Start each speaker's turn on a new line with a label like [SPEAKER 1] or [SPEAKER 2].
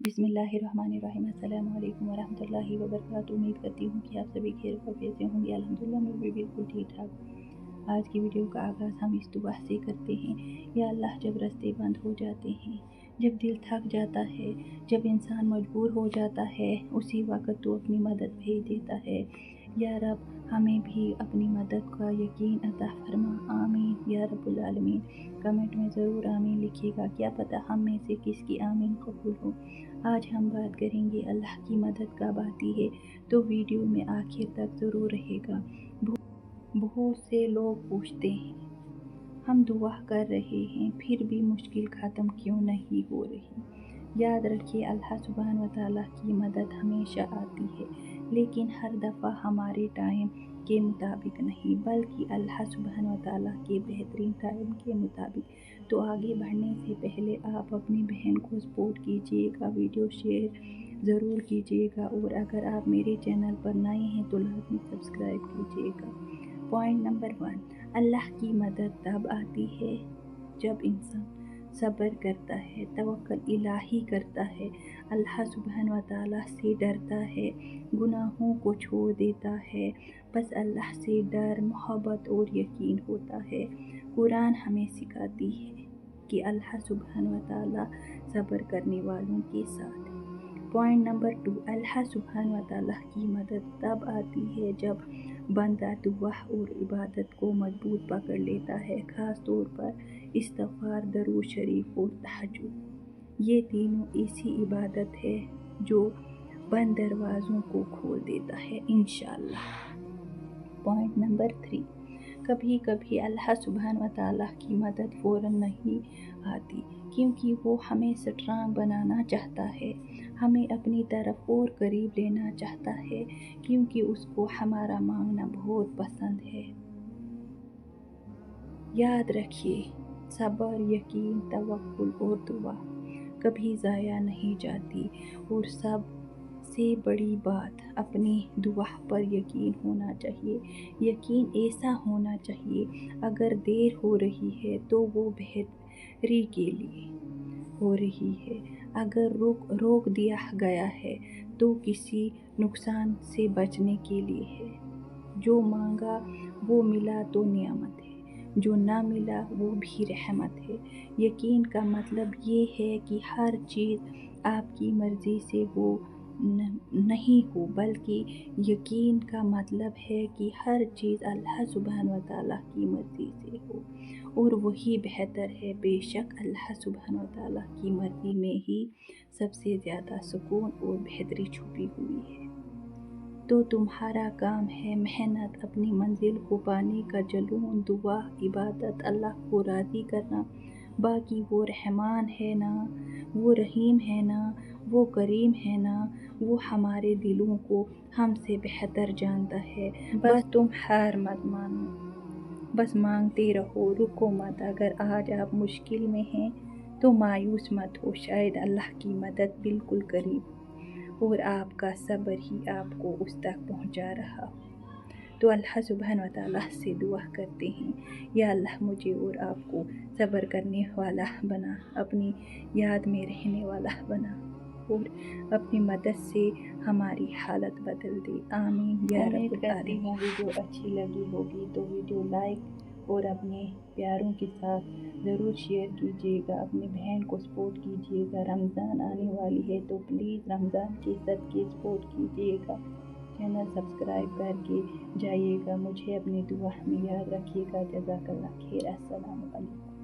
[SPEAKER 1] बिस्मिल्लाहिर्रहमानिर्रहीम। अस्सलाम वालेकुम वरहमतुल्लाहि वबरकातुहू। उम्मीद करती हूँ कि आप सभी खैर खैरियत से होंगे। अल्हम्दुलिल्लाह मैं भी बिल्कुल ठीक ठाक हूँ। आज की वीडियो का आगाज़ हम इस दुआ से करते हैं। या अल्लाह, जब रास्ते बंद हो जाते हैं, जब दिल थक जाता है, जब इंसान मजबूर हो जाता है, उसी वक्त तो अपनी मदद भेज देता है। या रब, हमें भी अपनी मदद का यकीन अता फरमा। आमीन या रब्बुल आलमीन। कमेंट में ज़रूर आमीन लिखिएगा, क्या पता हम में से किसकी आमीन कबूल हो। आज हम बात करेंगे अल्लाह की मदद कब आती है, तो वीडियो में आखिर तक ज़रूर रहेगा। बहुत से लोग पूछते हैं, हम दुआ कर रहे हैं फिर भी मुश्किल ख़त्म क्यों नहीं हो रही। याद रखिए, अल्लाह सुब्हान व तआला की मदद हमेशा आती है, लेकिन हर दफ़ा हमारे टाइम के मुताबिक नहीं, बल्कि अल्लाह सुब्हान व तआला के बेहतरीन टाइम के मुताबिक। तो आगे बढ़ने से पहले आप अपनी बहन को सपोर्ट कीजिएगा, वीडियो शेयर ज़रूर कीजिएगा, और अगर आप मेरे चैनल पर नए हैं तो लाजमी सब्सक्राइब कीजिएगा। पॉइंट नंबर 1, अल्लाह की मदद तब आती है जब इंसान सब्र करता है, तवक्कुल इलाही करता है, अल्लाह सुब्हान व तआला से डरता है, गुनाहों को छोड़ देता है, बस अल्लाह से डर, मोहब्बत और यकीन होता है। कुरान हमें सिखाती है कि अल्लाह सुब्हान व तआला सब्र करने वालों के साथ है। पॉइंट नंबर 2, अल्लाह सुब्हान व तआला की मदद तब आती है जब बंदा दुआ और इबादत को मजबूत पकड़ लेता है, ख़ास तौर पर इस्तिग़फ़ार, दरूद शरीफ और तहज्जुद। ये तीनों ऐसी इबादत है जो बंद दरवाज़ों को खोल देता है इंशाअल्लाह। पॉइंट नंबर 3, कभी कभी अल्लाह सुब्हान व तआला की मदद फ़ौरन नहीं आती, क्योंकि वो हमें स्ट्रांग बनाना चाहता है, हमें अपनी तरफ और करीब लेना चाहता है, क्योंकि उसको हमारा मांगना बहुत पसंद है। याद रखिए, सब्र, यकीन, तवक्कुल और दुआ कभी ज़ाया नहीं जाती। और सबसे बड़ी बात, अपनी दुआ पर यकीन होना चाहिए। यकीन ऐसा होना चाहिए, अगर देर हो रही है तो वो बेहतरी के लिए हो रही है, अगर रोक दिया गया है तो किसी नुकसान से बचने के लिए है। जो मांगा वो मिला तो नियामत है, जो ना मिला वो भी रहमत है। यकीन का मतलब ये है कि हर चीज़ आपकी मर्ज़ी से हो नहीं हो, बल्कि यकीन का मतलब है कि हर चीज़ अल्लाह सुब्हान व तआला की मर्ज़ी से हो, और वही बेहतर है। बेशक अल्लाह सुब्हान व तआला की मर्ज़ी में ही सबसे ज़्यादा सुकून और बेहतरी छुपी हुई है। तो तुम्हारा काम है मेहनत, अपनी मंजिल को पाने का जुनून, दुआ, इबादत, अल्लाह को राज़ी करना। बाकी वो रहमान है ना, वो रहीम है ना, वो करीम है ना, वो हमारे दिलों को हमसे बेहतर जानता है। बस तुम हार मत मानो, बस मांगते रहो, रुको मत। अगर आज आप मुश्किल में हैं तो मायूस मत हो, शायद अल्लाह की मदद बिल्कुल करीब हो और आपका सब्र ही आपको उस तक पहुंचा रहा हो। तो अल्लाह सुब्हान व तआला से दुआ करते हैं, या अल्लाह मुझे और आपको सब्र करने वाला बना, अपनी याद में रहने वाला बना, और अपनी मदद से हमारी हालत बदल दे। आमीन या रब्बुल आलमीन। वीडियो अच्छी लगी होगी तो वीडियो लाइक और अपने प्यारों के साथ ज़रूर शेयर कीजिएगा, अपनी बहन को सपोर्ट कीजिएगा। रमज़ान आने वाली है तो प्लीज़ रमज़ान के सदके सपोर्ट कीजिएगा, चैनल सब्सक्राइब करके जाइएगा। मुझे अपनी दुआ में याद रखिएगा। जज़ाकल्लाह खैर। अस्सलामु अलैकुम।